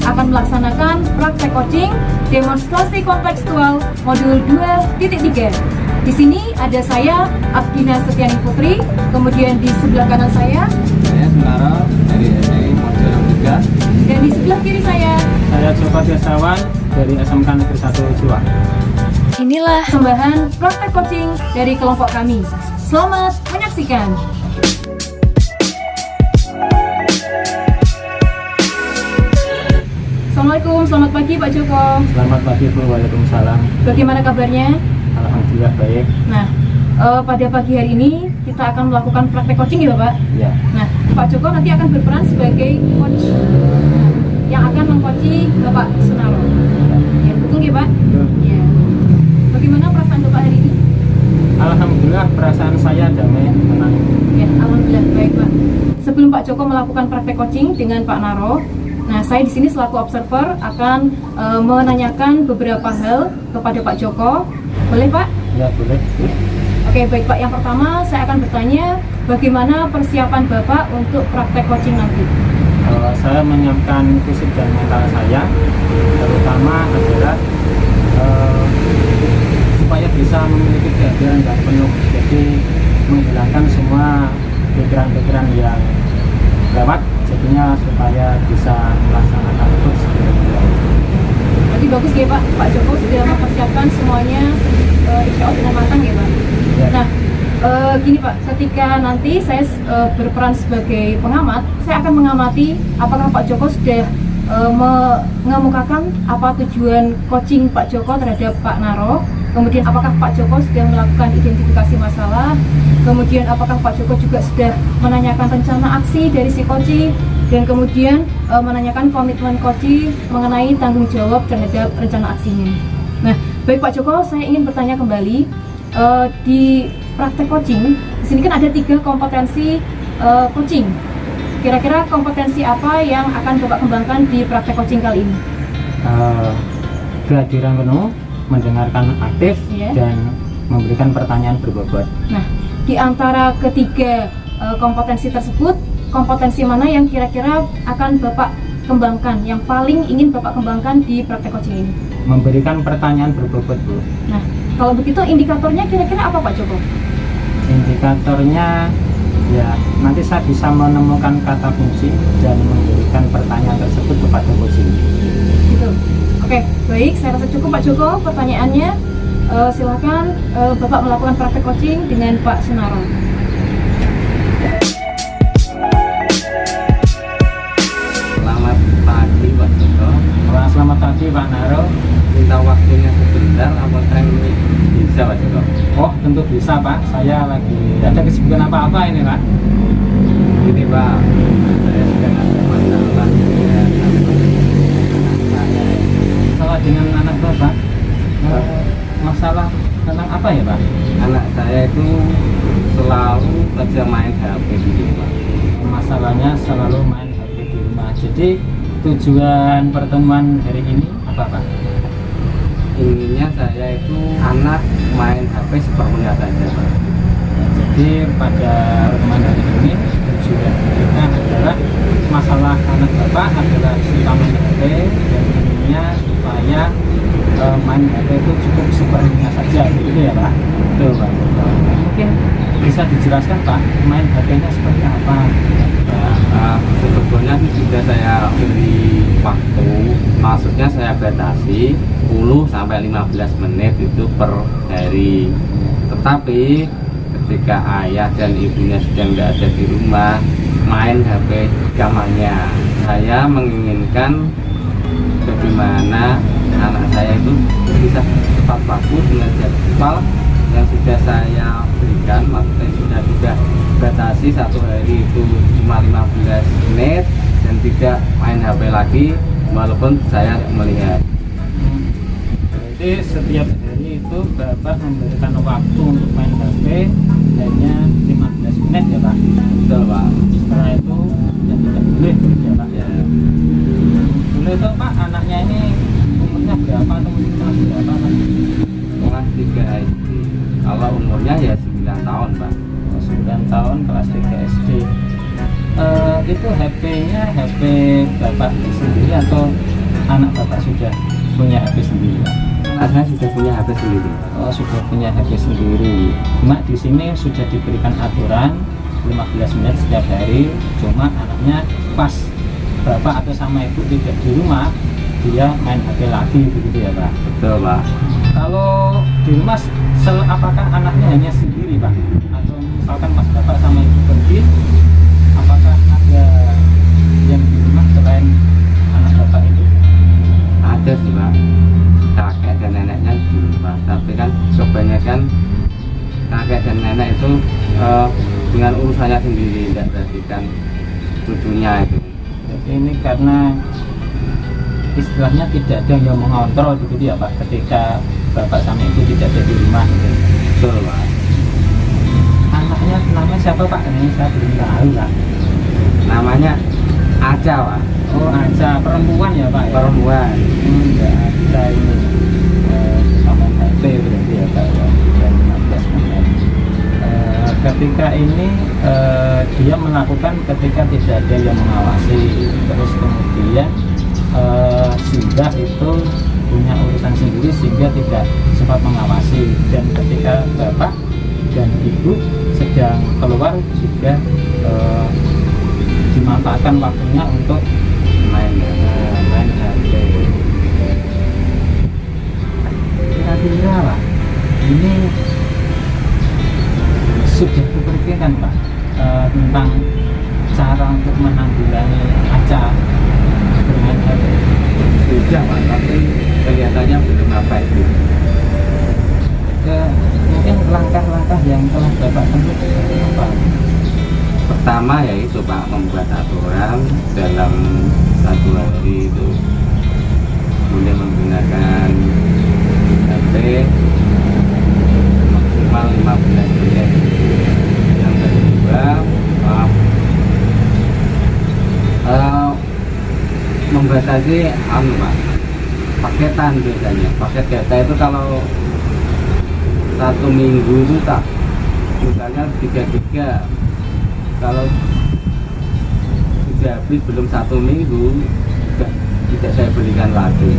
akan melaksanakan praktek coaching demonstrasi kontekstual modul 2.3. Di sini ada saya, Abdina Setiani Putri, kemudian di sebelah kanan saya Sunaro dari SMK modul 3, dan di sebelah kiri saya Joko Tiasawan dari SMK Negeri 1 Jiwa. Inilah persembahan praktek coaching dari kelompok kami. Selamat menyaksikan. Assalamualaikum, selamat pagi Pak Joko. Selamat pagi Bu, waalaikumsalam. Bagaimana kabarnya? Alhamdulillah baik. Nah, pada pagi hari ini kita akan melakukan praktek coaching ya Pak? Ya. Nah, Pak Joko nanti akan berperan sebagai coach yang akan mengcoachi Bapak Sunaro. Ya, betul ya Pak? Betul. Ya. Bagaimana perasaan Bapak hari ini? Alhamdulillah perasaan saya damai, tenang. Ya, alhamdulillah baik Pak. Sebelum Pak Joko melakukan praktek coaching dengan Pak Naro, nah saya di sini selaku observer akan menanyakan beberapa hal kepada Pak Joko. Boleh Pak? Ya boleh. Oke baik Pak. Yang pertama saya akan bertanya bagaimana persiapan Bapak untuk praktek coaching nanti? Saya menyiapkan fisik dan mental saya, terutama adalah supaya bisa memiliki kehadiran yang penuh, jadi menghilangkan semua pikiran-pikiran yang lewat, jadinya supaya bisa melaksanakan terus. Berarti bagus ya Pak, Pak Joko sudah mempersiapkan semuanya insya Allah dengan matang ya Pak. Ya. Nah gini Pak, ketika nanti saya berperan sebagai pengamat, saya akan mengamati apakah Pak Joko sudah mengemukakan apa tujuan coaching Pak Joko terhadap Pak Naro, kemudian apakah Pak Joko sudah melakukan identifikasi masalah, kemudian apakah Pak Joko juga sudah menanyakan rencana aksi dari si coaching, dan kemudian menanyakan komitmen coaching mengenai tanggung jawab terhadap rencana aksinya. Nah, baik Pak Joko, saya ingin bertanya kembali di praktek coaching, di sini kan ada 3 kompetensi coaching. Kira-kira kompetensi apa yang akan Bapak kembangkan di praktek coaching kali ini? Kehadiran penuh, mendengarkan aktif, Iya. dan memberikan pertanyaan berbobot. Nah, di antara ketiga kompetensi tersebut, kompetensi mana yang kira-kira akan Bapak kembangkan, yang paling ingin Bapak kembangkan di praktek coaching ini? Memberikan pertanyaan berbobot, Bu. Nah, kalau begitu indikatornya kira-kira apa Pak Joko? Indikatornya ya nanti saya bisa menemukan kata kunci dan memberikan pertanyaan tersebut kepada coaching. Gitu. Oke, baik, saya rasa cukup Pak Joko pertanyaannya. Silakan Bapak melakukan praktek coaching dengan Pak Sunaro. Selamat pagi Pak Joko. Selamat pagi Pak Naro. Minta waktunya sebentar, apakah ini bisa Pak Joko? Oh tentu bisa Pak, saya lagi ada kesibukan apa-apa ini Pak. Ini Pak, saya sedang ada masalah dengan anak saya. Masalah dengan anak Bapak? Masalah tentang apa ya Pak? Anak saya itu selalu saja main HP di rumah. Masalahnya selalu main HP di rumah. Jadi tujuan pertemuan hari ini apa Pak? Inginnya saya itu anak main HP seperlunya saja Pak. Jadi pada pertemuan hari ini tujuan kita adalah masalah anak Bapak adalah suka main HP, dan inginnya supaya main HP itu cukup seperlunya saja, gitu ya Pak? Betul Pak. Mungkin bisa dijelaskan Pak, main HP-nya seperti apa? Sebetulnya sih sudah saya beri waktu, maksudnya saya batasi 10 sampai 15 menit itu per hari. Tetapi ketika ayah dan ibunya sedang tidak ada di rumah, main HP kamarnya. Saya menginginkan bagaimana anak saya itu bisa tepat waktu dengan jadwal yang sudah saya berikan. Maksudnya sudah batasi satu hari itu cuma 15 menit dan tidak main HP lagi walaupun saya melihat. Jadi setiap hari itu Bapak memberikan waktu untuk main HP hanya 15 menit ya Pak? Betul Pak. Setelah itu ya tidak boleh ya Pak? Ya. Boleh itu Pak, anaknya ini umurnya berapa atau kelas berapa Pak? Kelas 3 SD. Kalau umurnya ya 9 tahun Pak. 9 tahun kelas 3 SD. Itu HP-nya HP Bapak sendiri atau anak bapak sudah punya HP sendiri Pak? Anak saya sudah punya HP sendiri. Oh, sudah punya HP sendiri. Cuma di sini sudah diberikan aturan 15 menit setiap hari. Cuma anaknya pas bapak atau sama ibu tidak di rumah, dia main HP lagi begitu ya Pak? Betul Pak. Kalau di rumah apakah anaknya hanya sendiri Pak? Atau misalkan pas bapak sama ibu pergi, apakah ada yang di rumah selain anak bapak itu? Ada sih Pak, kakek dan neneknya di rumah, tapi kan kebanyakan kakek dan nenek itu dengan urusannya sendiri, tidak perhatikan cucunya itu. Jadi ini karena istilahnya tidak ada yang mengontrol begitu ya Pak, ketika bapak sama ibu tidak ada di rumah gitu. Betul Pak. Anaknya namanya siapa Pak? Ini saya belum tahu Pak. Namanya Aca Pak. Oh, Aca, perempuan ya Pak ya? Perempuan. Ya, Aca ini sama HP berarti ya Pak ya, dan 15 menit. Ketika ini dia melakukan ketika tidak ada yang mengawasi, terus kemudian Singgah itu punya urusan sendiri sehingga tidak sempat mengawasi, dan ketika bapak dan ibu sedang keluar juga dimanfaatkan waktunya untuk main HP. Kira-kira Pak, ini sudah dipikirkan Pak tentang cara untuk menanggulangi Aca bermain HP? Sudah Pak, tapi kelihatannya belum apa itu. Mungkin langkah-langkah yang telah bapak tempuh apa? Pertama yaitu Pak, membuat aturan dalam satu hari itu boleh menggunakan HP maksimal 15 menit. Yang kedua, membatasi Pak, paketan biasanya. Paket data itu kalau 1 minggu itu tak, misalnya 3 giga, kalau sudah habis belum 1 minggu tidak saya berikan lagi.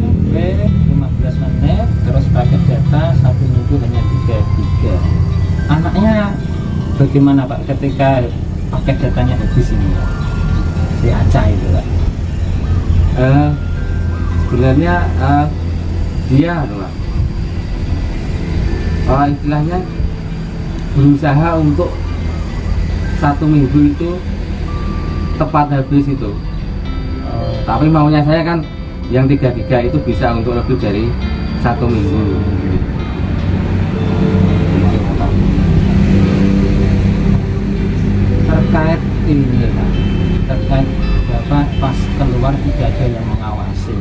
HP 15 menit, terus paket data 1 minggu hanya 3 giga. Anaknya bagaimana Pak ketika paket datanya habis ini Pak? Si Aca itu Pak? Sebenarnya dia Pak, istilahnya berusaha untuk 1 minggu itu tepat habis itu. Tapi maunya saya kan yang 3 giga itu bisa untuk lebih dari 1 minggu. Terkait ini Pak, terkait bapak pas keluar tidak ada yang mengawasi,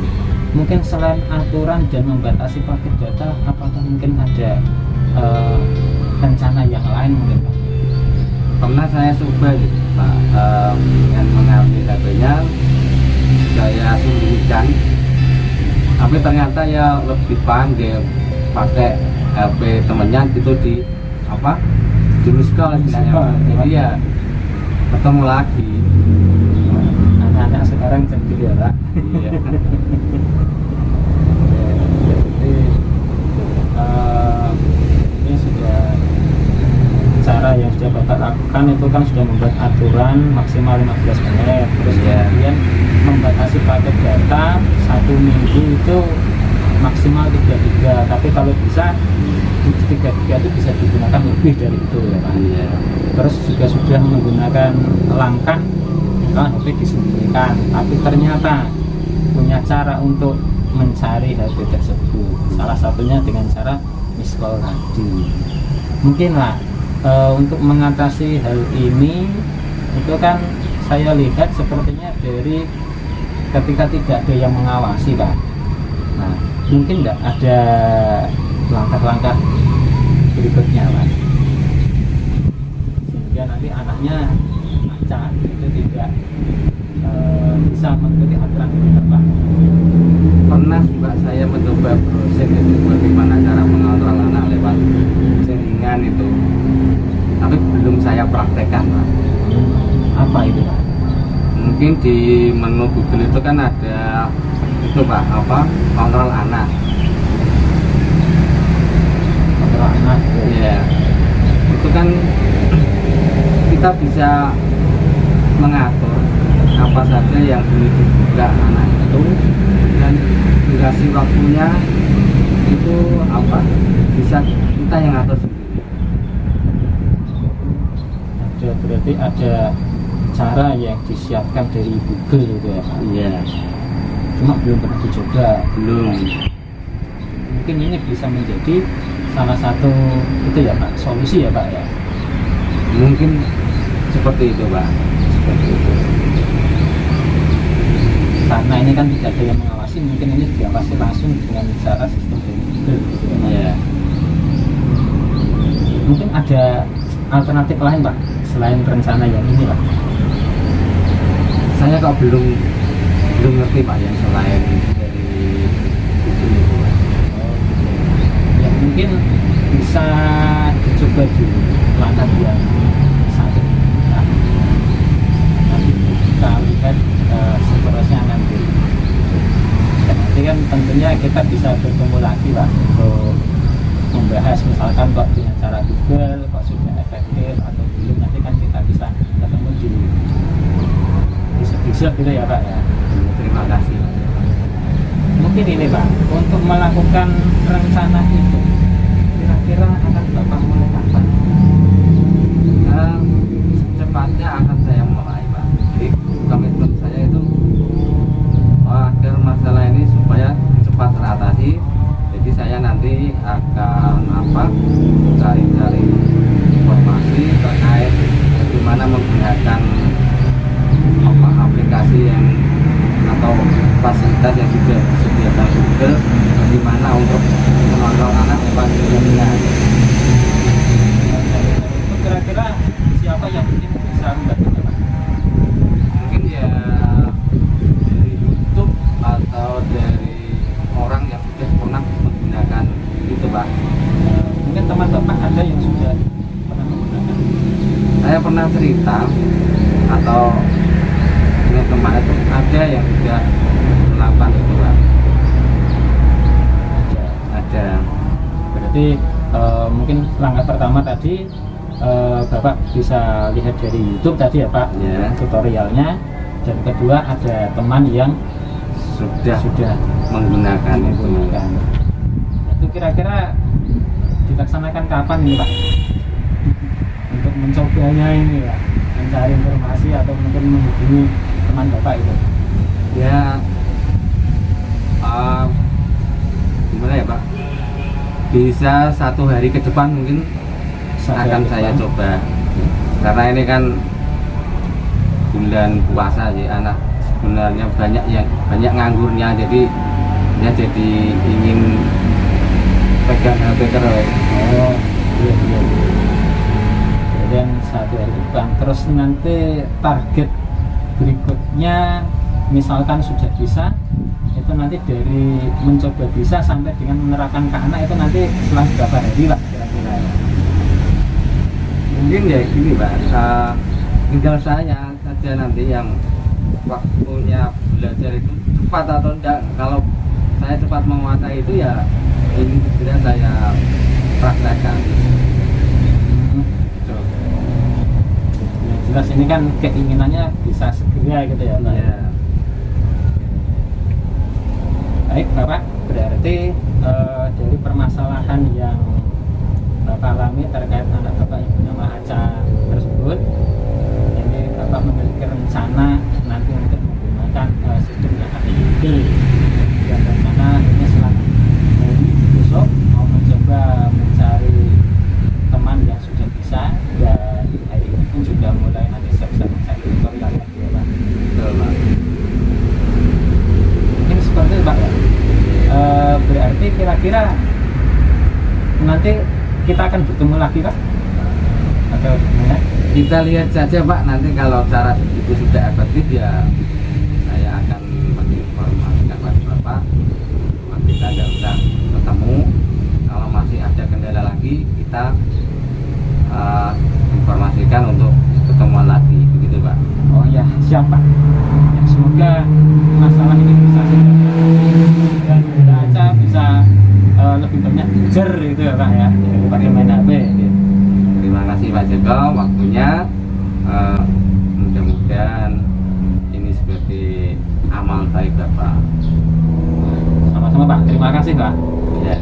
mungkin selain aturan dan membatasi paket data, apakah mungkin ada rencana yang lain mungkin Pak? Pernah saya coba gitu Pak, dengan mengambil HP-nya saya sembunyikan, tapi ternyata ya lebih pandai pakai HP temennya itu di apa, di miskol istilahnya. Jadi ya ketemu lagi. Anak-anak sekarang cerdik ya Pak. Iya. Jadi ini sudah cara yang sudah bapak lakukan, itu kan sudah membuat aturan maksimal 15 menit, terus kemudian membatasi paket data 1 minggu itu maksimal 3 giga, tapi kalau bisa 3 giga itu bisa digunakan lebih dari itu ya Pak. Iya. Terus juga sudah menggunakan langkah HP disembunyikan, tapi ternyata punya cara untuk mencari HP tersebut, salah satunya dengan cara miss call tadi. Mungkin lah untuk mengatasi hal ini, itu kan saya lihat sepertinya dari ketika tidak ada yang mengawasi Pak. Nah, mungkin tidak ada langkah-langkah berikutnya Pak, sehingga nanti anaknya Aca itu tidak bisa mengikuti aturan itu Pak. Pernah sih Pak, saya mencoba proses itu bagaimana cara mengontrol anak lewat jaringan itu, tapi belum saya praktekkan Pak. apa itu Pak? Mungkin di menu Google itu kan ada itu Pak, apa, kontrol anak. Kontrol anak. Iya. Itu kan kita bisa mengatur apa saja yang boleh dibuka anak itu, dan durasi waktunya itu apa, bisa kita yang atur sendiri. Berarti ada cara yang disiapkan dari Google gitu ya Pak? Iya. Cuma belum pernah dicoba. Belum. Mungkin ini bisa menjadi salah satu itu ya Pak, solusi ya Pak ya? Mungkin seperti itu Pak. Seperti itu. Karena ini kan tidak ada yang mengawasi, mungkin ini diawasi langsung dengan cara sistem dari Google gitu ya Pak? Iya. Mungkin ada alternatif lain Pak selain rencana yang ini Pak? Saya kok belum ngerti Pak yang selain dari Google itu Pak. Oh, gitu. Ya mungkin bisa dicoba dulu langkah yang satu. Nah, nanti kita lihat seterusnya nanti. Dan nanti kan tentunya kita bisa bertemu lagi Pak untuk membahas misalkan kok dengan cara Google kok sudah efektif atau belum, nanti kan kita bisa ketemu di bisa gitu ya Pak ya. Terima kasih. Mungkin ini Pak, untuk melakukan rencana itu kira-kira akan Bapak mulai kapan? Secepatnya akan saya mulai Pak. Jadi komitmen saya itu agar masalah ini supaya cepat teratasi. Jadi saya nanti akan cari-cari informasi terkait bagaimana menggunakan aplikasi yang atau fasilitas yang sudah disediakan Google, bagaimana untuk mengontrol anak lewat jaringan. Kira-kira siapa yang mungkin bisa membantu Pak? Mungkin ya dari YouTube atau dari orang yang sudah pernah menggunakan itu Pak. Mungkin teman Bapak ada yang sudah pernah menggunakan. Saya pernah cerita atau dengan teman itu ada yang sudah melakukan itu Pak. Ada. Berarti mungkin langkah pertama tadi Bapak bisa lihat dari YouTube tadi ya Pak, Ya. tutorialnya. Dan kedua ada teman yang Sudah menggunakan itu. Itu kira-kira dilaksanakan kapan ini Pak? Untuk mencobanya ini Pak, mencari informasi atau mungkin menghubungi teman Bapak itu. Ya gimana ya Pak, bisa 1 hari ke depan mungkin akan saya coba, karena ini kan bulan puasa sih, anak sebenarnya banyak nganggurnya, jadi ya jadi ingin pegang HP terus. Oh iya. Kemudian 1 hari depan, terus nanti target berikutnya misalkan sudah bisa, itu nanti dari mencoba bisa sampai dengan menerapkan ke anak itu nanti selang berapa hari Pak kira-kira? Mungkin ya gini Pak, tinggal saya saja nanti yang waktunya belajar itu cepat atau enggak. Kalau saya cepat menguasai itu ya ini segera saya praktekkan. Yang jelas ini kan keinginannya bisa segera gitu ya Pak. Iya. Baik Bapak, berarti dari permasalahan yang Bapak alami terkait anak Bapak yang bernama Aca tersebut, ini Bapak memiliki rencana nanti untuk menggunakan sistem yang ada di Google, dan rencana ini dari besok mau mencoba mencari teman yang sudah bisa, dan hari ini pun juga mulai nanti siap-siap mencari tutorial lagi ya Pak. Betul Pak. Mungkin seperti itu Pak ya. Berarti kira-kira nanti kita akan bertemu lagi Pak atau gimana? Kita lihat saja Pak, nanti kalau cara itu sudah efektif ya saya akan menginformasikan pada Bapak. Kita tidak usah ketemu, kalau masih ada kendala lagi kita informasikan untuk ketemuan lagi, begitu Pak. siap Pak. Ya, semoga masalah ini bisa segera dan kita aja bisa lebih banyak belajar gitu ya Pak ya, pakai main HP gitu. Terima kasih Pak Joko waktunya. Mudah-mudahan ini sebagai amal baik Bapak. Sama-sama Pak, terima kasih Pak. Ya.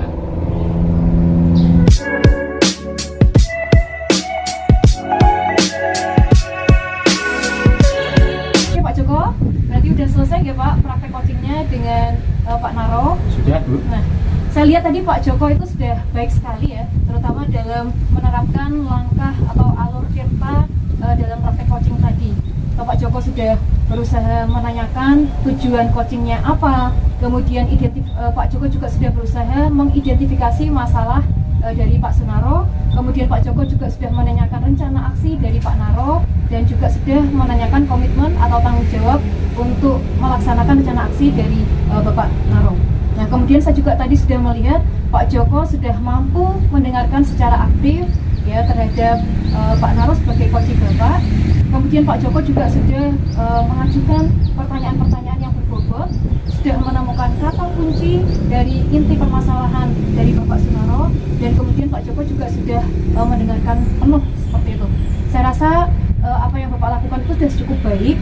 Oke Pak Joko, berarti udah selesai ya Pak praktek coachingnya dengan Pak Naro. Sudah Bu. Nah, saya lihat tadi Pak Joko itu sudah baik sekali ya, terutama dalam menerapkan langkah atau alur cerita dalam praktek coaching tadi. Pak Joko sudah berusaha menanyakan tujuan coachingnya apa, kemudian Pak Joko juga sudah berusaha mengidentifikasi masalah dari Pak Sunaro, kemudian Pak Joko juga sudah menanyakan rencana aksi dari Pak Naro, dan juga sudah menanyakan komitmen atau tanggung jawab untuk melaksanakan rencana aksi dari Bapak Naro. Nah, kemudian saya juga tadi sudah melihat Pak Joko sudah mampu mendengarkan secara aktif ya terhadap Pak Naro sebagai coaching Bapak. Kemudian Pak Joko juga sudah mengajukan pertanyaan-pertanyaan yang berbobot, sudah menemukan kata kunci dari inti permasalahan dari Bapak Sunaro, dan kemudian Pak Joko juga sudah mendengarkan penuh seperti itu. Saya rasa apa yang Bapak lakukan itu sudah cukup baik.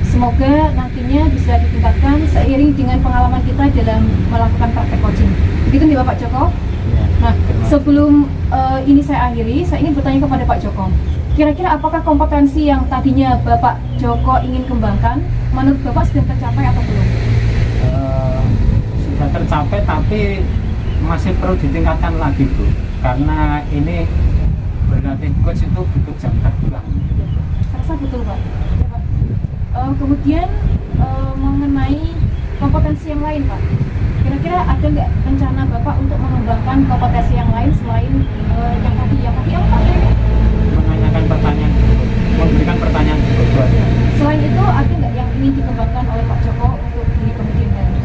Semoga nantinya bisa ditingkatkan seiring dengan pengalaman kita dalam melakukan praktek coaching. Begitu nih Bapak Joko? Ya, Nah, sebelum ini saya akhiri, saya ingin bertanya kepada Pak Joko. Kira-kira apakah kompetensi yang tadinya Bapak Joko ingin kembangkan, menurut Bapak sudah tercapai atau belum? Sudah tercapai, tapi masih perlu ditingkatkan lagi Bu. Karena ini berlatih coach itu butuh jam terbang. Saya rasa betul Pak. Ya, Pak. Kemudian mengenai kompetensi yang lain Pak, kira-kira ada nggak rencana Bapak untuk mengembangkan kompetensi yang lain selain yang tadi apa Pak? Menanyakan pertanyaan, memberikan pertanyaan berikut. Selain itu ada nggak yang ingin dikembangkan oleh Pak Joko untuk di kemudian hari?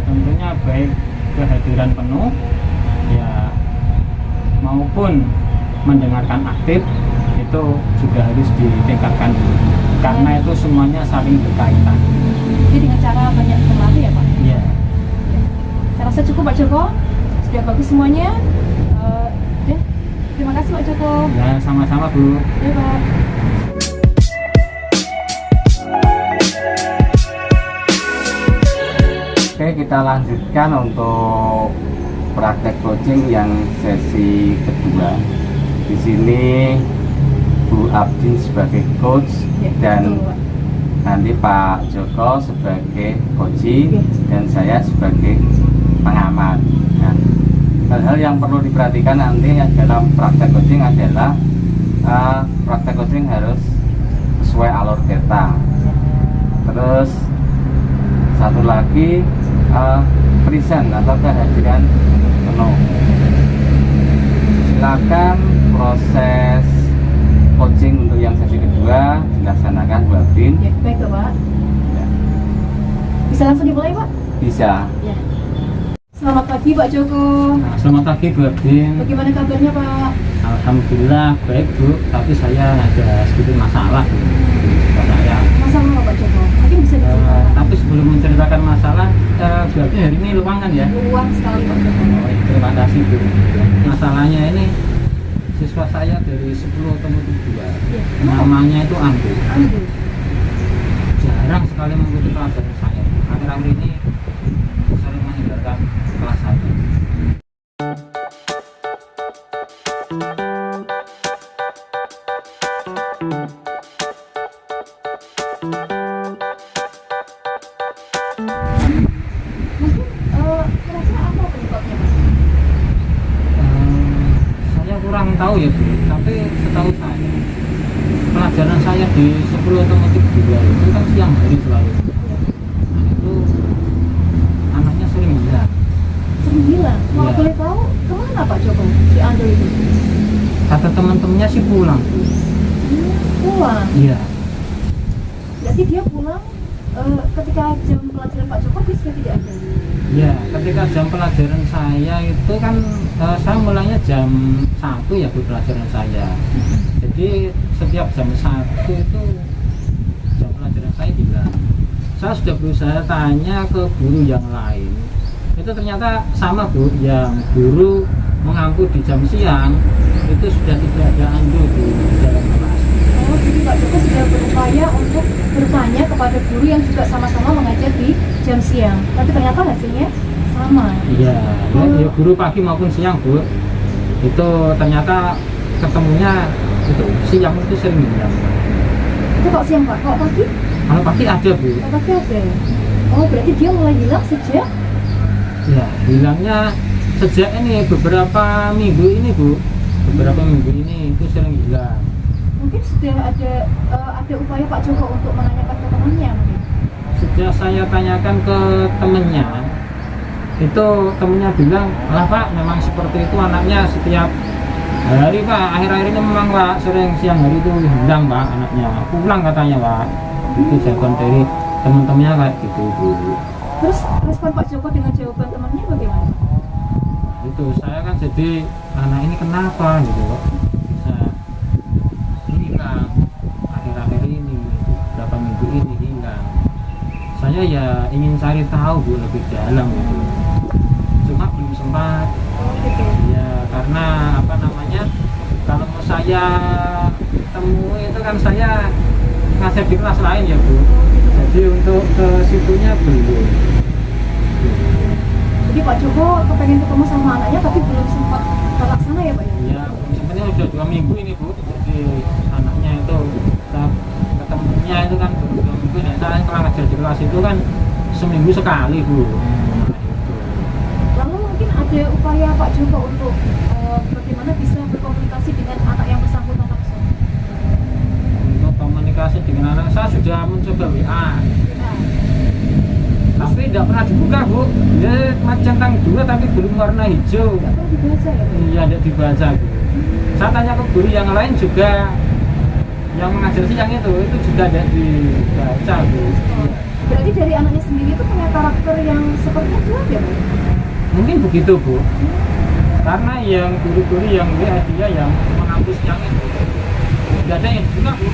Tentunya baik kehadiran penuh ya maupun mendengarkan aktif itu juga harus ditingkatkan dulu. Karena itu semuanya saling berkaitan. Jadi dengan cara banyak berlatih ya Pak? Iya. Saya rasa cukup Pak Joko, sudah bagus semuanya. Ya, terima kasih Pak Joko. Ya, sama-sama Bu. Ya Pak. Oke, kita lanjutkan untuk praktek coaching yang sesi kedua. Di sini Bu Abdi sebagai coach Ya, dan betul, Pak. nanti Pak Joko sebagai coaching Ya. dan saya sebagai pengamat. Nah, hal-hal yang perlu diperhatikan nanti dalam praktek coaching adalah praktek coaching harus sesuai alur cerita. Terus satu lagi present atau kehadiran penuh. Silakan proses coaching untuk yang sesi kedua dilaksanakan Bu Abdin. Ya, baik Pak. Ya, Bisa langsung dimulai Pak? bisa. Ya. Selamat pagi Pak Joko. Nah, selamat pagi Bu Abdin. Bagaimana kabarnya Pak? Alhamdulillah baik Bu, tapi saya ada sedikit masalah Bu. Saya. Masalah apa Pak Joko? Mungkin bisa diceritakan. Tapi sebelum menceritakan masalah, Bu Abdin hari ini luang kan ya? Luang sekali Pak Joko. Terima kasih Bu. Masalahnya ini siswa saya dari 10 otomotif 2. Ya. Namanya itu Anggu. Anggu. Jarang sekali mengikuti pelajaran saya. Akhir-akhir ini sering meninggalkan kelas 1. Mungkin kira-kira apa penyebabnya Pak? Saya kurang tahu ya Bu, tapi setahu saya pelajaran saya di 10 otomotif 2 itu kan siang hari selalu. Nah, itu anaknya sering hilang. Sering hilang. Mau Ya. boleh tahu kemana Pak Joko si Ando itu? Kata teman-temannya sih pulang. Pulang. Iya. Berarti dia pulang ketika jam pelajaran Pak Joko dia sudah tidak ada. Ya, ketika jam pelajaran saya itu kan saya mulainya jam 1 ya Bu pelajaran saya. Jadi setiap jam 1 itu jam pelajaran saya saya sudah berusaha tanya ke guru yang lain, itu ternyata sama Bu, yang guru mengampu di jam siang itu sudah tidak ada andu di dalam kelas. Oh, jadi Pak Joko sudah berupaya untuk bertanya kepada guru yang juga sama-sama mengajar di jam siang, tapi ternyata hasilnya sama. Iya, ya guru pagi maupun siang Bu, itu ternyata ketemunya itu siang itu sering hilang. Itu kok siang Pak, kok pagi? Kalau pagi ada Bu. Kok pagi ada? Oh, berarti dia mulai hilang sejak? Ya, hilangnya sejak ini beberapa minggu ini Bu, beberapa minggu ini itu sering hilang. Mungkin sudah ada upaya Pak Joko untuk menanyakan ke temannya mungkin. Sejak saya tanyakan ke temennya, itu temennya bilang, lah Pak, memang seperti itu anaknya setiap hari Pak, akhir-akhir ini memang Pak sering siang hari itu hilang Pak anaknya, pulang katanya Pak. Itu jawaban dari teman-temannya kayak gitu Bu. Terus respon Pak Joko dengan jawaban temannya bagaimana? Nah, itu saya kan jadi anak ini kenapa gitu kok bisa hilang akhir-akhir ini, berapa minggu ini hilang. Saya ya ingin cari tahu Bu lebih dalam gitu, cuma belum sempat. Oh gitu. Ya karena apa namanya, kalau mau saya temui itu kan saya ngajar di kelas lain ya Bu, jadi untuk ke situnya belum. Jadi Pak Joko kepengen ketemu sama anaknya tapi belum sempat terlaksana ya Pak ya? Ya sebenarnya udah 2 minggu ini Bu, jadi anaknya itu kita ketemunya itu kan 2 minggu. Nah saya kalau ngajar di kelas itu kan seminggu sekali Bu. Nah, itu. Lalu mungkin ada upaya Pak Joko untuk bagaimana bisa berkomunikasi dengan anak yang bersangkutan langsung? Untuk komunikasi dengan anak saya sudah mencoba WA, tapi tidak pernah dibuka Bu. Dia centang 2 tapi belum warna hijau. Nggak pernah dibaca ya Pak? Iya, tidak dibaca Bu. Saya tanya ke guru yang lain juga, yang mengajar siang itu juga tidak dibaca Bu. Berarti dari anaknya sendiri itu punya karakter yang seperti itu ya Pak? Mungkin begitu Bu, karena yang guru-guru yang dia yang mengampu siang itu tidak ada yang juga Bu.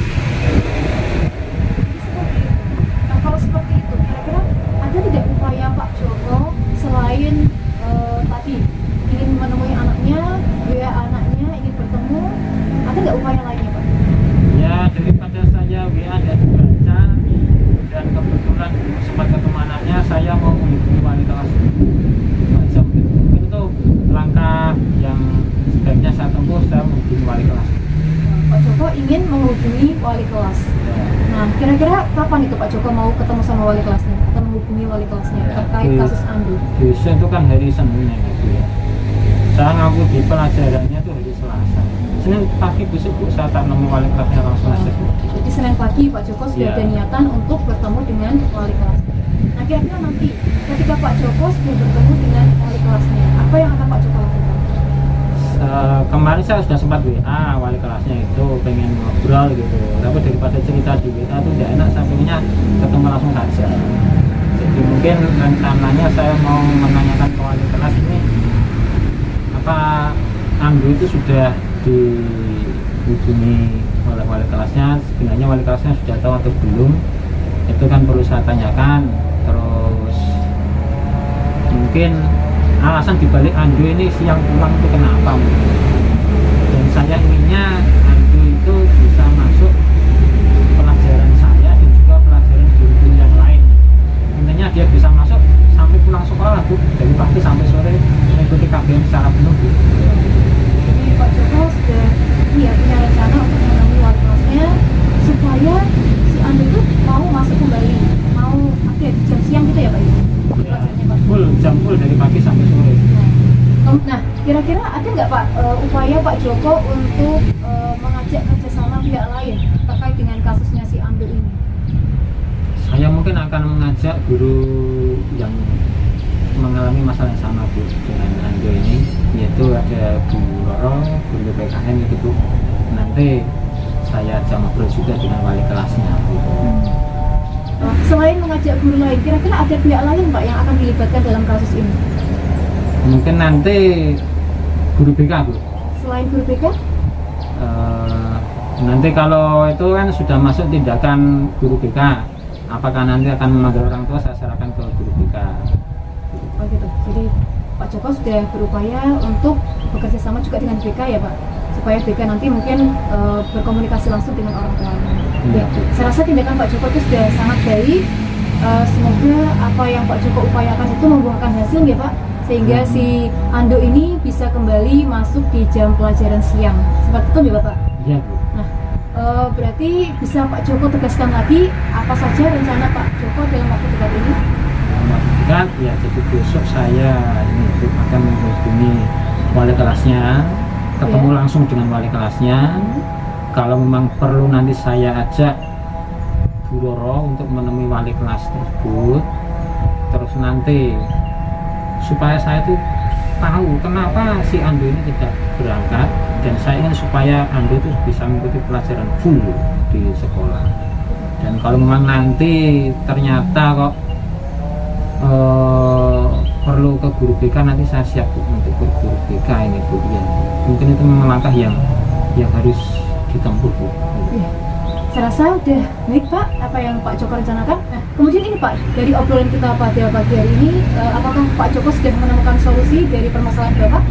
Nah kalau seperti itu, kira-kira ada tidak upaya Pak Joko selain tadi ingin menemui anaknya, WA anaknya, ingin bertemu, ada nggak upaya lainnya Pak? Ya daripada saya WA tidak dibaca dan kebetulan sempat ketemu anaknya, saya mau menghubungi wali kelas. Mungkin itu langkah yang sebaiknya saya tempuh, saya menghubungi wali kelas. Pak Joko ingin menghubungi wali kelas. Nah, kira-kira kapan itu Pak Joko mau ketemu sama wali kelasnya atau menghubungi wali kelasnya terkait kasus Andu? Besok itu kan hari Senin gitu ya. Saya ngaku di pelajarannya itu hari Selasa. Senin pagi besok Bu, saya tak nemu wali kelasnya langsung aja Bu. Jadi Senin pagi Pak Joko sudah ada niatan untuk bertemu dengan wali kelasnya. Nah, kira-kira nanti ketika Pak Joko sudah bertemu dengan wali kelasnya, apa yang akan Pak Joko lakukan? Kemarin saya sudah sempat WA wali kelasnya itu pengen ngobrol gitu, tapi daripada cerita di WA itu tidak enak, saya pengennya ketemu langsung saja. Jadi mungkin rencananya saya mau menanyakan ke wali kelas ini, apa Andu itu sudah dihubungi oleh wali kelasnya, sebenarnya wali kelasnya sudah tahu atau belum, itu kan perlu saya tanyakan. Terus mungkin alasan dibalik Andu ini siang pulang itu kenapa mungkin. Dan saya inginnya Andu itu bisa masuk pelajaran saya dan juga pelajaran guru yang lain. Intinya dia bisa masuk sampai pulang sekolah Bu, dari pagi sampai sore mengikuti KBM secara penuh Bu. Jadi Pak Joko sudah punya rencana untuk menemui wali kelasnya supaya si Andu itu mau masuk kembali, mau ada di jam siang gitu ya Pak? Pelajarannya Pak? Jam full dari pagi sampai sore. Nah, kira-kira ada nggak Pak upaya Pak Joko untuk mengajak kerjasama pihak lain terkait dengan kasusnya si Andu ini? Saya mungkin akan mengajak guru yang mengalami masalah yang sama Bu dengan Andu ini, yaitu ada Bu Roro, guru PKN itu Bu. Nanti saya ajak ngobrol juga dengan wali kelasnya gitu. Selain mengajak guru lain, kira-kira ada pihak lain Pak yang akan dilibatkan dalam kasus ini? Mungkin nanti guru BK Bu. Selain guru BK? Nanti kalau itu kan sudah masuk tindakan guru BK, apakah nanti akan memanggil orang tua, saya serahkan ke guru BK. Oh gitu. Jadi Pak Joko sudah berupaya untuk bekerja sama juga dengan BK ya Pak, supaya BK nanti mungkin berkomunikasi langsung dengan orang tua. Ya, saya rasa tindakan Pak Joko itu sudah sangat baik. Semoga apa yang Pak Joko upayakan itu membuahkan hasil ya Pak, sehingga si Ando ini bisa kembali masuk di jam pelajaran siang. Seperti itu ya Bapak? Iya Bu. Nah, berarti bisa Pak Joko tegaskan lagi apa saja rencana Pak Joko dalam waktu dekat ini? Dekat ya, jadi besok saya ini akan menghubungi wali kelasnya, ketemu langsung dengan wali kelasnya. Kalau memang perlu nanti saya ajak Bu Roro untuk menemui wali kelas tersebut, terus nanti supaya saya tuh tahu kenapa si Ando ini tidak berangkat, dan saya ingin supaya Ando itu bisa mengikuti pelajaran full di sekolah. Dan kalau memang nanti ternyata kok perlu ke guru BK, nanti saya siap untuk ke guru BK ini Bu. Ya, mungkin itu memang langkah yang harus ditempuh Bu. Ya. Saya rasa udah baik Pak apa yang Pak Joko rencanakan. Nah, kemudian ini Pak, dari obrolan kita pada pagi hari ini, apakah Pak Joko sudah menemukan solusi dari permasalahan Bapak?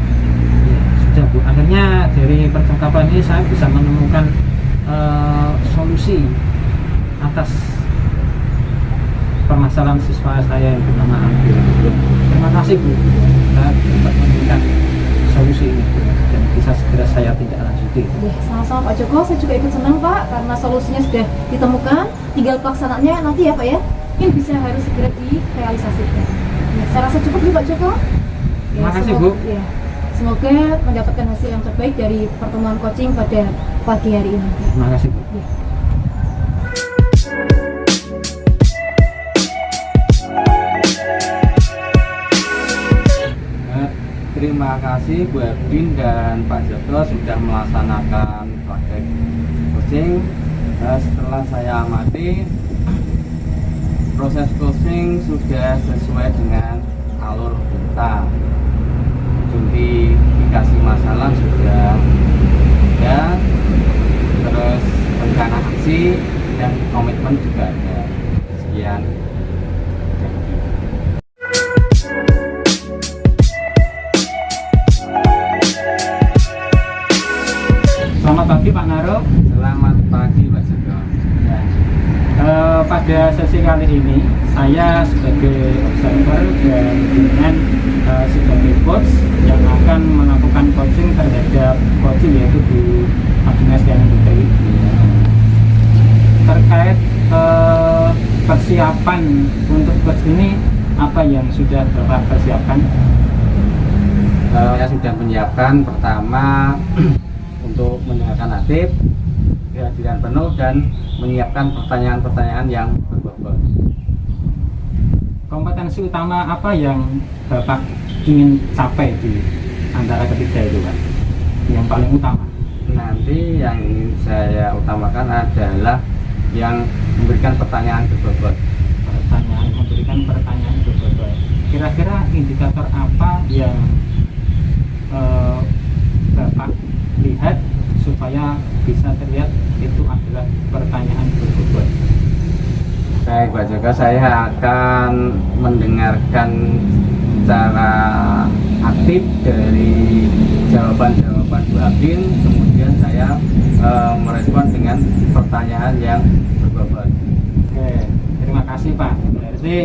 Ya, sudah Bu. Akhirnya dari percakapan ini saya bisa menemukan solusi atas permasalahan siswa saya yang bernama Ando. Terima kasih Bu, saya dapat menemukan solusi ini Bu, dan bisa segera saya tindak lanjuti. Ya, sama-sama Pak Joko, saya juga ikut senang Pak karena solusinya sudah ditemukan, tinggal pelaksanaannya nanti ya Pak ya, ini bisa harus segera direalisasikan. Ya, saya rasa cukup dulu Pak Joko. Ya, Terima kasih Bu. Ya, semoga mendapatkan hasil yang terbaik dari pertemuan coaching pada pagi hari ini. Terima kasih Bu. Ya. Terima kasih Bu Erdin dan Pak Joko sudah melaksanakan praktek coaching. Setelah saya amati, proses coaching sudah sesuai dengan alur kita. Identifikasi masalah sudah ada, terus rencana aksi dan komitmen juga ada. Sekian. Selamat pagi Pak Naro. Selamat pagi Pak Joko. Ya. Pada sesi kali ini saya sebagai observer dan dengan sebagai coach yang akan melakukan coaching terhadap coaching, yaitu di Agnes dan Putri, terkait persiapan untuk coach ini, apa yang sudah Bapak persiapkan? Saya sudah menyiapkan pertama untuk mendengarkan aktif, kehadiran penuh, dan menyiapkan pertanyaan-pertanyaan yang berbobot. Kompetensi utama apa yang Bapak ingin capai di antara ketiga itu Pak? Yang paling utama? Nanti yang ingin saya utamakan adalah yang memberikan pertanyaan berbobot. Memberikan pertanyaan berbobot. Kira-kira indikator apa yang Bapak lihat supaya bisa terlihat itu adalah pertanyaan berbobot? Baik Pak Joko, saya akan mendengarkan secara aktif dari jawaban-jawaban Bu Abin, kemudian saya merespon dengan pertanyaan yang berbobot. Oke, terima kasih Pak. Berarti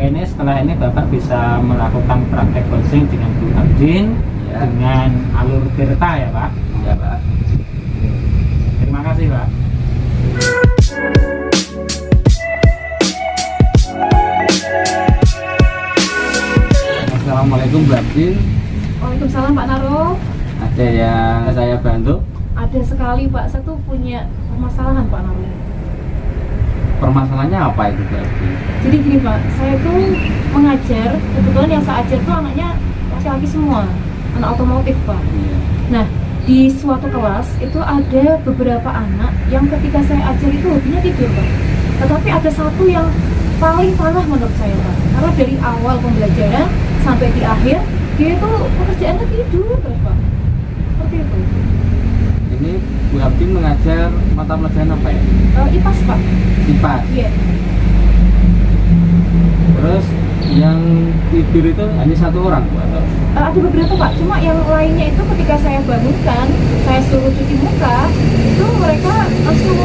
ini setelah ini Bapak bisa melakukan praktek coaching dengan Bu Abin Ya. dengan alur Tirta ya Pak. Ya Pak. Terima kasih Pak. Assalamualaikum Bu Abin. Waalaikumsalam Pak Naro. Ada yang saya bantu? Ada sekali Pak, saya tuh punya permasalahan Pak Naro. Permasalahannya apa itu Bu Abin? Jadi gini Pak, saya tuh mengajar, kebetulan yang saya ajar tuh anaknya laki-laki semua, anak otomotif Pak. Iya. Nah, di suatu kelas itu ada beberapa anak yang ketika saya ajar itu hobinya tidur Pak. Tetapi ada satu yang paling parah menurut saya Pak, karena dari awal pembelajaran sampai di akhir dia itu pekerjaannya tidur terus Pak. Seperti itu. Ini Bu Abin mengajar mata pelajaran apa ya? IPAS Pak. lipat. Iya. Terus yang tidur itu hanya satu orang Bu atau? Ada beberapa Pak, cuma yang lainnya itu ketika saya bangunkan, saya suruh cuci muka, itu mereka langsung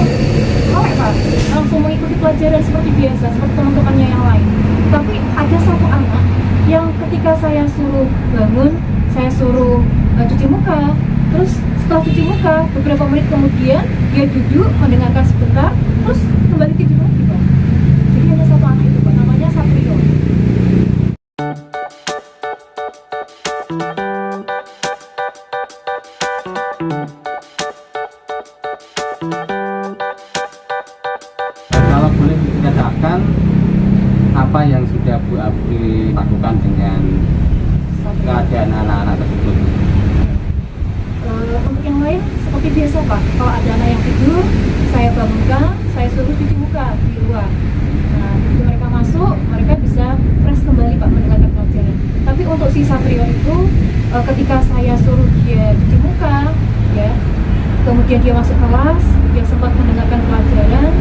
melek Pak, langsung mengikuti pelajaran seperti biasa, seperti teman-temannya yang lain. Tapi ada satu anak yang ketika saya suruh bangun, saya suruh cuci muka, terus setelah cuci muka, beberapa menit kemudian dia duduk, mendengarkan sebentar, terus kembali tidur lagi Pak. Jadi hanya satu anak itu Pak, namanya Satrio. Kalau boleh diceritakan apa yang sudah Bu Apri lakukan dengan keadaan anak-anak tersebut? Untuk yang lain seperti biasa Pak, kalau ada anak yang tidur, saya bangunkan, saya suruh cuci muka di luar. Nah, begitu mereka masuk, mereka bisa fresh kembali Pak mendengarkan pelajaran. Tapi untuk si Satrio itu, ketika saya suruh dia cuci muka, ya, kemudian dia masuk kelas, dia sempat mendengarkan pelajaran,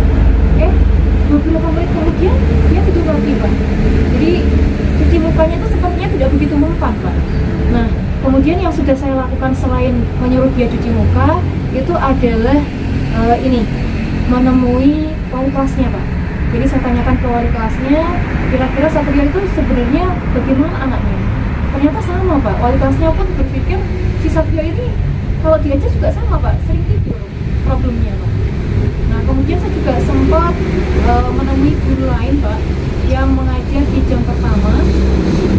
beberapa menit kemudian dia tidur lagi Pak. Jadi cuci mukanya itu sepertinya tidak begitu mempan Pak. Nah, kemudian yang sudah saya lakukan selain menyuruh dia cuci muka, itu adalah ini, menemui wali kelasnya Pak. Jadi saya tanyakan ke wali kelasnya, kira-kira Satrio itu sebenarnya bagaimana anaknya. Ternyata sama Pak, wali kelasnya pun berpikir si Satrio ini kalau diajak juga sama Pak, sering tidur problemnya Pak. Nah, kemudian saya juga sempat menemui guru lain Pak yang mengajar di jam pertama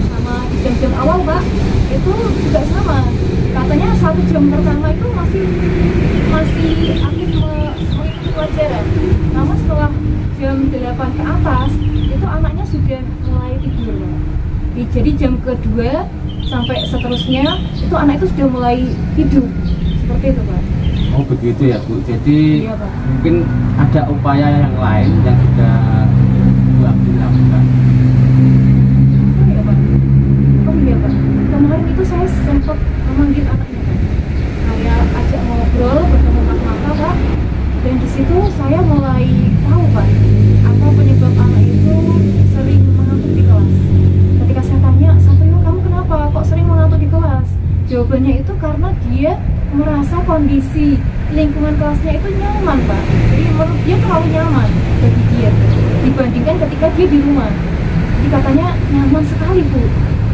sama di jam-jam awal Pak, itu juga sama. Katanya 1 jam pertama itu masih aktif mengikuti pelajaran. Namun setelah jam 8 ke atas itu anaknya sudah mulai tidur Pak. Jadi jam kedua sampai seterusnya itu anak itu sudah mulai tidur. Seperti itu Pak. Oh begitu ya Bu, jadi Iya, Pak. mungkin ada upaya yang lain yang sudah Bu Apri lakukan. Oh iya Pak. Oh iya Pak. Kemarin itu saya sempat memanggil anaknya Pak. Saya ajak ngobrol, bertemu mata Pak. Dan di situ saya mulai tahu Pak, apa penyebab anak itu sering mengantuk di kelas. Ketika saya tanya, Satrio kamu kenapa kok sering mengantuk di kelas? Jawabannya itu karena dia merasa kondisi lingkungan kelasnya itu nyaman Pak. Jadi menurut dia terlalu nyaman bagi dia dibandingkan ketika dia di rumah. Jadi katanya nyaman sekali Bu,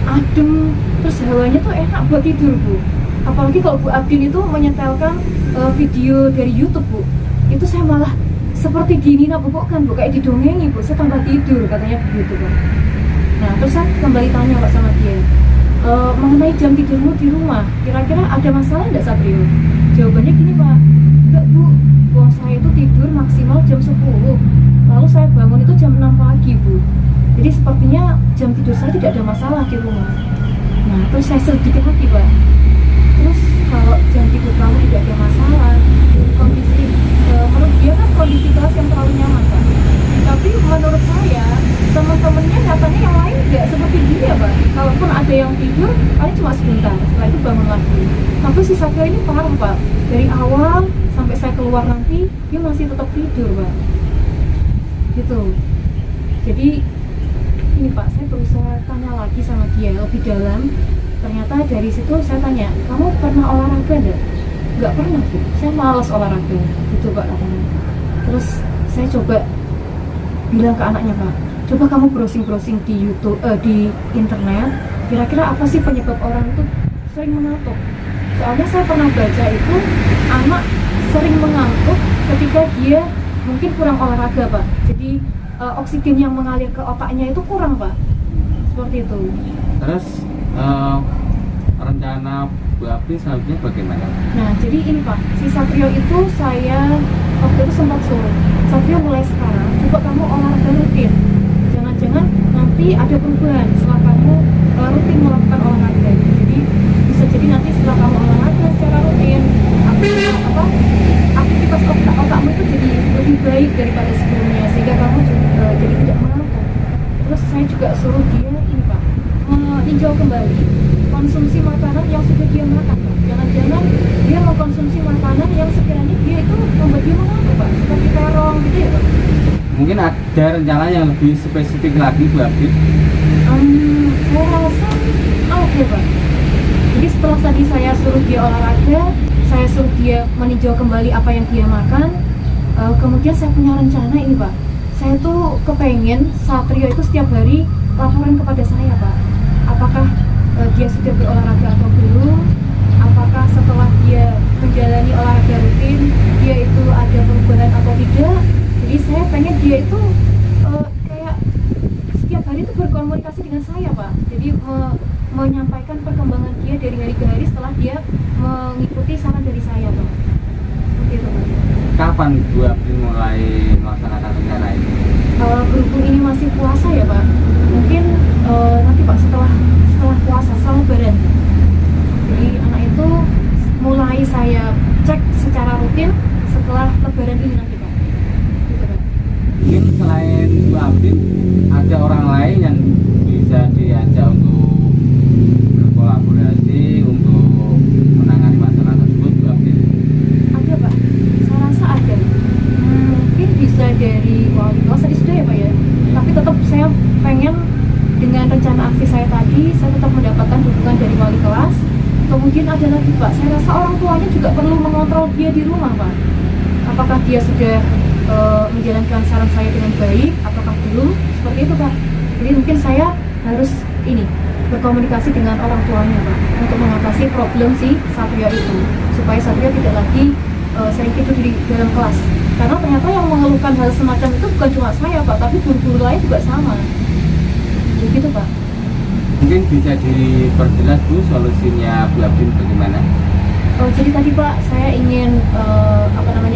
adem, terus hawanya tuh enak buat tidur Bu. Apalagi kalau Bu Abdin itu menyetelkan video dari YouTube Bu, itu saya malah seperti dinina-bobokkan Bu, kayak didongengi Bu, saya tambah tidur katanya begitu Pak. Nah terus saya kembali tanya Pak sama dia, mengenai jam tidurmu di rumah, kira-kira ada masalah nggak Satrio? Jawabannya gini Pak, enggak Bu, wong saya itu tidur maksimal jam 10, lalu saya bangun itu jam 6 pagi Bu. Jadi sepertinya jam tidur saya tidak ada masalah di rumah. Nah terus saya sedikit hati Pak, terus kalau jam tidur kamu tidak ada masalah, kondisi menurut dia kan kondisi kelas yang terlalu nyaman Pak. Tapi menurut saya teman-temannya nyatanya yang lain nggak seperti dia Pak. Kalaupun ada yang tidur paling cuma sebentar, setelah itu bangun lagi. Tapi si Satrio ini parah Pak, dari awal sampai saya keluar nanti dia masih tetap tidur Pak. Gitu. Jadi ini Pak, saya berusaha tanya lagi sama dia lebih dalam. Ternyata dari situ saya tanya, kamu pernah olahraga enggak? Nggak pernah Bu, saya malas olahraga gitu Pak katanya. Terus saya coba bilang ke anaknya Pak, coba kamu browsing-browsing di YouTube, di internet, kira-kira apa sih penyebab orang itu sering mengantuk. Soalnya saya pernah baca itu anak sering mengantuk ketika dia mungkin kurang olahraga Pak. Jadi oksigen yang mengalir ke otaknya itu kurang Pak, seperti itu. Terus rencana Bu Apri selanjutnya bagaimana? Nah jadi ini Pak, si Satrio itu saya waktu itu sempat suruh, Satrio mulai sekarang coba kamu olahraga rutin. Jangan-jangan nanti ada perubahan setelah kamu rutin melakukan olahraga. Jadi bisa jadi nanti setelah kamu olahraga secara rutin, aktivitas otakmu itu jadi lebih baik daripada sebelumnya, sehingga kamu jadi tidak mengantuk. Terus saya juga suruh dia ini Pak, meninjau kembali konsumsi makanan yang sudah dia makan Pak. Jangan-jangan dia mengkonsumsi makanan yang sekiranya dia itu membuat dia mengantuk Pak, seperti terong gitu ya Pak. Mungkin ada rencana yang lebih spesifik lagi Bu Abdi? Saya rasa oke Pak. Jadi setelah tadi saya suruh dia olahraga, saya suruh dia meninjau kembali apa yang dia makan, kemudian saya punya rencana ini Pak. Saya tuh kepengen Satrio itu setiap hari laporan kepada saya Pak. Apakah dia sudah berolahraga atau belum? Apakah setelah dia menjalani olahraga rutin, dia itu ada perubahan atau tidak? Jadi saya pengen dia itu kayak setiap hari itu berkomunikasi dengan saya Pak. Jadi menyampaikan perkembangan dia dari hari ke hari setelah dia mengikuti saran dari saya Pak. Seperti itu Pak. Kapan Bu Abdi mulai melaksanakan rencana ini? Berhubung ini masih puasa ya Pak, mungkin nanti Pak setelah puasa, setelah Lebaran. Jadi anak itu mulai saya cek secara rutin setelah Lebaran ini nanti Pak. Gitu Pak. Mungkin selain Bu Abdi ada orang lain yang bisa diajak untuk berkolaborasi untuk menangani masalah tersebut Bu Abdi? Ada Pak, saya rasa ada. Mungkin bisa dari wali kelas tadi sudah ya Pak ya. Tapi tetap saya pengen dengan rencana aksi saya tadi, saya tetap mendapatkan dukungan dari wali kelas. Kemudian ada lagi Pak, saya rasa orang tuanya juga perlu mengontrol dia di rumah Pak. Apakah dia sudah menjalankan saran saya dengan baik ataukah belum, seperti itu Pak. Jadi mungkin saya harus berkomunikasi dengan orang tuanya Pak, untuk mengatasi problem si Satrio itu, supaya Satrio tidak lagi sering tidur di dalam kelas. Karena ternyata yang mengeluhkan hal semacam itu bukan cuma saya Pak, tapi guru-guru lain juga sama. Begitu Pak. Mungkin bisa diperjelas Bu solusinya Bu Abdi bagaimana? Jadi tadi Pak, saya ingin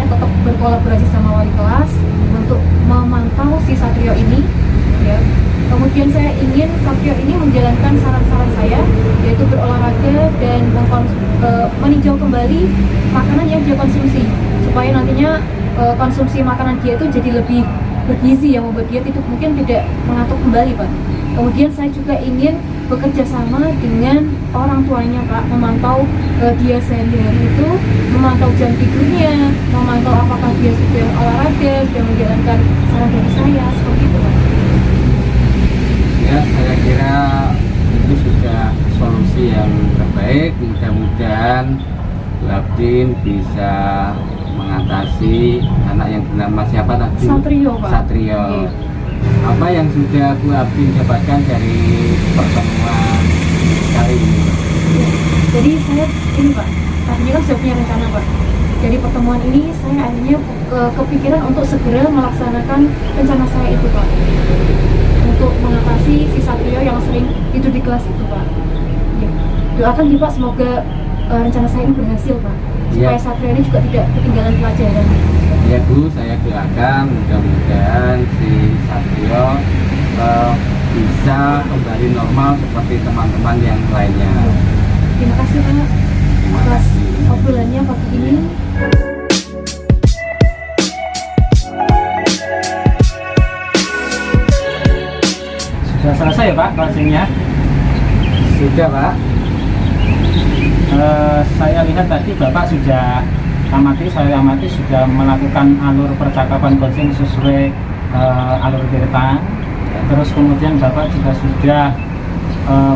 tetap berkolaborasi sama wali kelas untuk memantau si Satrio ini, ya. Kemudian saya ingin Satrio ini menjalankan saran-saran saya, yaitu berolahraga dan meninjau kembali makanan yang dia konsumsi, supaya nantinya konsumsi makanan dia itu jadi lebih bergizi, yang membuat dia mungkin tidak mengantuk kembali Pak. Kemudian saya juga ingin bekerja sama dengan orang tuanya Pak, memantau dia sehari-hari itu, memantau jam tidurnya, memantau apakah dia sudah olahraga, sudah menjalankan saran dari saya, seperti itu Pak. Ya, saya kira itu sudah solusi yang terbaik. Mudah-mudahan Bu Abdi bisa mengatasi anak yang bernama siapa tadi? Satrio Pak. Satrio. Iya. Apa yang sudah Bu Abdi dapatkan dari pertemuan kali ini? Ya. Jadi saya Pak, tadinya kan sudah punya rencana Pak. Dari pertemuan ini saya akhirnya kepikiran untuk segera melaksanakan rencana saya itu Pak, untuk mengatasi si Satrio yang sering tidur di kelas itu Pak. Ya. Doakan ya Pak, semoga rencana saya ini berhasil Pak, supaya Satrio ini juga tidak ketinggalan pelajaran. Ya Bu, saya doakan mudah-mudahan si Satrio bisa kembali normal seperti teman-teman yang lainnya. Terima kasih Pak Terima atas kasih. obrolannya pagi ini. Sudah selesai ya Pak closingnya? Sudah Pak. Saya lihat tadi Bapak sudah saya amati sudah melakukan alur percakapan coaching sesuai alur Tirta. Terus kemudian Bapak juga sudah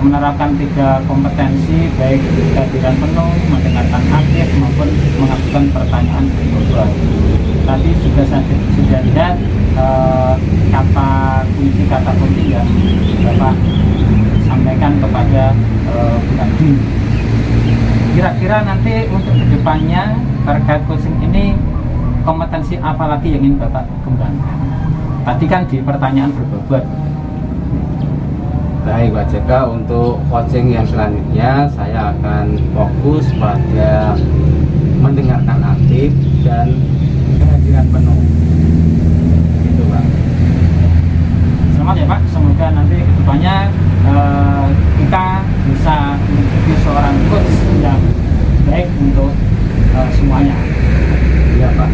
menerapkan 3 kompetensi, baik kehadiran penuh, mendengarkan aktif maupun mengajukan pertanyaan berikut. Tadi juga saya sudah lihat kata kunci yang Bapak sampaikan kepada Bu Abdi. Kira-kira nanti untuk kedepannya terkait coaching ini kompetensi apa lagi yang ingin Bapak kembangkan? Tadi kan di pertanyaan berbobot. Baik Pak JK, untuk coaching yang selanjutnya saya akan fokus pada mendengarkan aktif dan kehadiran penuh. Gitu Pak. Selamat ya Pak, semoga nanti kedepannya kita bisa menjadi seorang coach yang baik untuk semuanya. Iya Pak.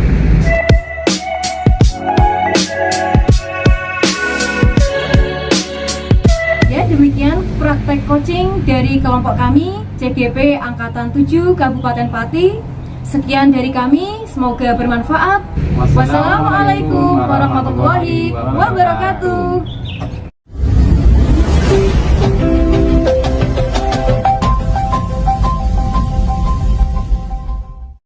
Ya, demikian praktek coaching dari kelompok kami CGP Angkatan 7 Kabupaten Pati. Sekian dari kami, semoga bermanfaat. Wassalamualaikum warahmatullahi wabarakatuh.